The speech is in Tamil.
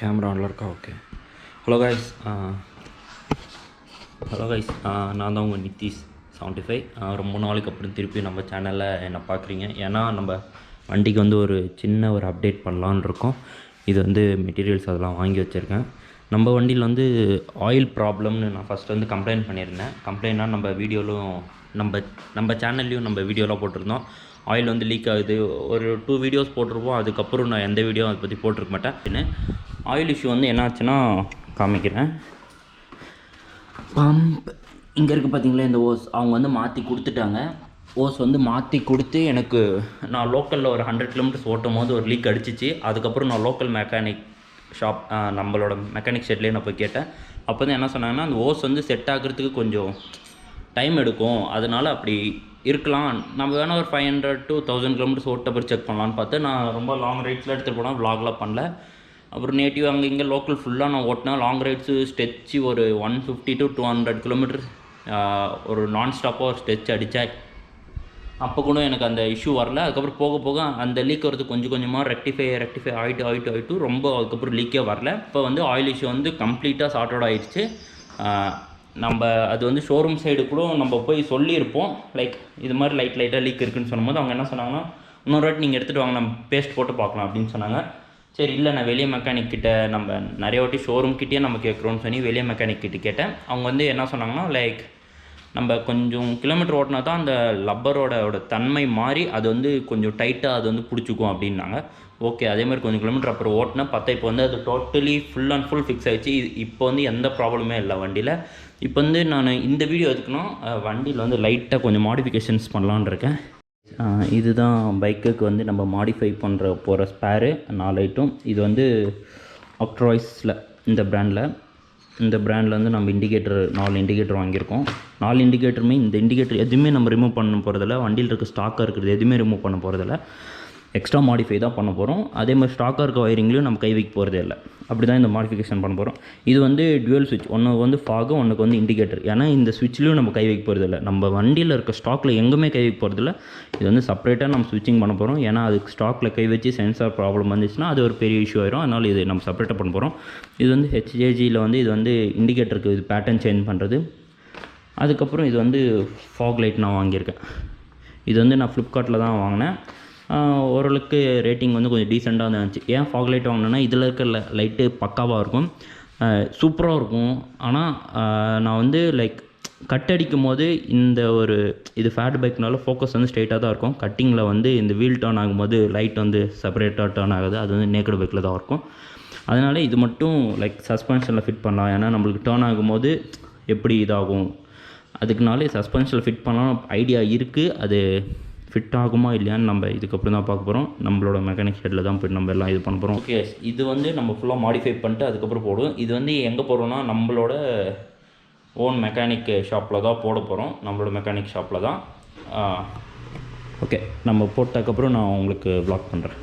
கேமரா ஆன்ல இருக்கா? ஓகே. ஹலோ கைஸ், நான் தான் உங்கள் நித்திஷ் 75. ரொம்ப நாளைக்கு அப்புறம் திருப்பி நம்ம சேனலில் என்ன பார்க்குறீங்க. ஏன்னா நம்ம வண்டிக்கு வந்து ஒரு சின்ன அப்டேட் பண்ணலான்னு இருக்கோம். இது வந்து மெட்டீரியல்ஸ் அதெல்லாம் வாங்கி வச்சுருக்கேன். நம்ம வண்டியில் வந்து ஆயில் ப்ராப்ளம்னு நான் ஃபஸ்ட்டு வந்து கம்ப்ளைண்ட் பண்ணியிருந்தேன். கம்ப்ளைண்ட்னால் நம்ம வீடியோவிலும் நம்ம சேனல்லையும் நம்ம வீடியோலாம் போட்டிருந்தோம். ஆயில் வந்து லீக் ஆகுது. ஒரு 2 வீடியோஸ் போட்டிருப்போம். அதுக்கப்புறம் நான் எந்த வீடியோ அதை பற்றி போட்டிருக்க மாட்டேன். ஆயில் இஷ்யூ வந்து என்னாச்சுன்னா காமிக்கிறேன். பம்ப் இங்கே இருக்குது பார்த்தீங்களா, இந்த ஓஸ் அவங்க வந்து மாற்றி கொடுத்துட்டாங்க. ஓஸ் வந்து மாற்றி கொடுத்து எனக்கு நான் லோக்கலில் ஒரு 100 கிலோமீட்டர்ஸ் ஓட்டும் போது ஒரு லீக் அடிச்சிச்சு. அதுக்கப்புறம் நான் லோக்கல் மெக்கானிக் ஷாப், நம்மளோட மெக்கானிக் ஷெட்லேயே நான் போய் கேட்டேன். அப்போ தான் என்ன சொன்னாங்கன்னா, அந்த ஓஸ் வந்து செட் ஆகிறதுக்கு கொஞ்சம் டைம் எடுக்கும், அதனால் அப்படி இருக்கலாம். நம்ம வேணால் ஒரு 500 to 1000 கிலோமீட்டர்ஸ் ஓட்டப்போ செக் பண்ணலான்னு பார்த்து நான் ரொம்ப லாங் ரைட்ஸில் எடுத்துகிட்டு போனால் விலாக்லாம் பண்ணல. அப்புறம் நேட்டிவ் அங்கே இங்கே லோக்கல் ஃபுல்லாக நான் ஓட்டினா லாங் ரைட்ஸு ஸ்டெச்சு ஒரு 150 to 200 கிலோமீட்டர் ஒரு நான் ஸ்டாப்பாக ஒரு ஸ்டெச் அடித்தேன். அப்போ கூட எனக்கு அந்த இஷ்யூ வரல. அதுக்கப்புறம் போக போக அந்த லீக் வரது கொஞ்சம் கொஞ்சமாக ரெக்டிஃபை ஆகிட்டு ரொம்ப அதுக்கப்புறம் லீக்கே வரல. இப்போ வந்து ஆயில் இஷ்யூ வந்து கம்ப்ளீட்டாக சார்ட் அவுட் ஆகிடுச்சு. நம்ம அது வந்து ஷோரூம் சைடு கூட நம்ம போய் சொல்லியிருப்போம், லைக் இது மாதிரி லைட்டாக லீக் இருக்குதுன்னு சொல்லும்போது அவங்க என்ன சொன்னாங்கன்னா, இன்னொரு வாட்டி நீங்கள் எடுத்துகிட்டு வாங்க, நம்ம பேஸ்ட் போட்டு பார்க்கலாம் அப்படின்னு சொன்னாங்க. சரி, இல்லை நான் வெளியே மெக்கானிக் கிட்டே நம்ம நிறைய வாட்டி ஷோரூம் கிட்டேயே நம்ம கேட்குறோன்னு சொல்லி வெளியே மெக்கானிக் கிட்டே கேட்டேன். அவங்க வந்து என்ன சொன்னாங்கன்னா, லைக் நம்ம கொஞ்சம் கிலோமீட்டர் ஓட்டினா தான் அந்த லப்பரோட தன்மை மாறி அது வந்து கொஞ்சம் டைட்டாக அது வந்து பிடிச்சிக்கும் அப்படின்னாங்க. ஓகே, அதே மாதிரி கொஞ்சம் கிலோமீட்டர் அப்புறம் ஓட்டினா பார்த்தா இப்போ வந்து அது totally full and full fix ஆகிடுச்சு. இப்போ வந்து எந்த ப்ராப்ளமே இல்லை வண்டியில். இப்போ வந்து நான் இந்த வீடியோ எதுக்குன்னா, வண்டியில் வந்து லைட்டாக கொஞ்சம் மாடிஃபிகேஷன்ஸ் பண்ணலான்னு இருக்கேன். இதுதான் பைக்குக்கு வந்து நம்ம மாடிஃபை போகிற ஸ்பேரு 4 ஐட்டம். இது வந்து ஆக்ட்ராய்ஸில் இந்த பிராண்டில் வந்து நம்ம இண்டிகேட்டர் 4 இண்டிகேட்டர் வாங்கியிருக்கோம். 4 இண்டிகேட்டருமே இந்த இண்டிகேட்டர் எதுவுமே நம்ம ரிமூவ் பண்ண போகிறதில்ல. வண்டியில் இருக்க ஸ்டாக்காக இருக்கிறது எதுவுமே ரிமூவ் பண்ண போகிறதில்ல. எக்ஸ்ட்ரா மாடிஃபை தான் பண்ண போகிறோம். அதே மாதிரி ஸ்டாக்காக இருக்க வயரிங்லையும் நம்ம கை வைக்க போகிறதே இல்லை. அப்படி தான் இந்த மாடிஃபிகேஷன் பண்ண போகிறோம். இது வந்து டுவெல் சுவிட்ச், ஒன்று வந்து ஃபாகு, ஒன்றுக்கு வந்து இண்டிகேட்டர். ஏன்னா இந்த சுவிட்ச்லையும் நம்ம கை வைக்க போகிறதில்ல. நம்ம வண்டியில் இருக்க ஸ்டாக்கில் எங்குமே கை வைக்க போகிறதில்ல. இது வந்து செப்பரேட்டாக நம்ம ஸ்விட்சிங் பண்ண போகிறோம். ஏன்னா அதுக்கு ஸ்டாக்கில் கை வச்சு சென்சார் ப்ராப்ளம் வந்துச்சுன்னா அது ஒரு பெரிய இஷ்யூ ஆயிரும். அதனால் இது நம்ம செப்பரேட்டாக பண்ண போகிறோம். இது வந்து ஹெச்ஜேஜியில் வந்து இது வந்து இண்டிகேட்டருக்கு இது பேட்டர்ன் சேஞ்ச் பண்ணுறது. அதுக்கப்புறம் இது வந்து ஃபாக் லைட் நான் வாங்கியிருக்கேன். இது வந்து நான் ஃப்ளிப்கார்ட்டில் தான் வாங்கினேன். ஓரளவுக்கு ரேட்டிங் வந்து கொஞ்சம் டீசெண்டாக தான் இருந்துச்சு. ஏன் ஃபாக் லைட் வாங்கினேன்னா, இதில் இருக்க லைட்டு பக்காவாக இருக்கும், சூப்பராக இருக்கும். ஆனால் நான் வந்து லைக் கட் அடிக்கும் போது இது ஃபேட் பைக்னால ஃபோக்கஸ் வந்து ஸ்ட்ரெயிட்டாக தான் இருக்கும். கட்டிங்கில் வந்து இந்த வீல் டர்ன் ஆகும்போது லைட் வந்து செப்பரேட்டாக டர்ன் ஆகுது. அது வந்து நேக்கடு பைக்கில் தான் இருக்கும். அதனால் இது மட்டும் லைக் சஸ்பென்ஷனில் ஃபிட் பண்ணலாம். ஏன்னா நம்மளுக்கு டர்ன் ஆகும்போது எப்படி இதாகும், அதுக்குனாலே சஸ்பென்ஷனில் ஃபிட் பண்ணலாம் ஐடியா இருக்குது. அது ஃபிட் ஆகுமா இல்லையான்னு நம்ம இதுக்கப்புறம் தான் பார்க்க போகிறோம். நம்மளோட மெக்கானிக் ஷெட்டில் தான் போய்ட்டு நம்ம எல்லாம் இது பண்ண போகிறோம். ஓகே, இது வந்து நம்ம ஃபுல்லாக மாடிஃபை பண்ணிட்டு அதுக்கப்புறம் போடுவோம். இது வந்து எங்கே போடுறோன்னா, நம்மளோட ஓன் மெக்கானிக் ஷாப்பில் தான் போட போகிறோம். நம்மளோட மெக்கானிக் ஷாப்பில் தான். ஓகே, நம்ம போட்டதுக்கப்புறம் நான் உங்களுக்கு வ்ளாக் பண்ணுறேன்.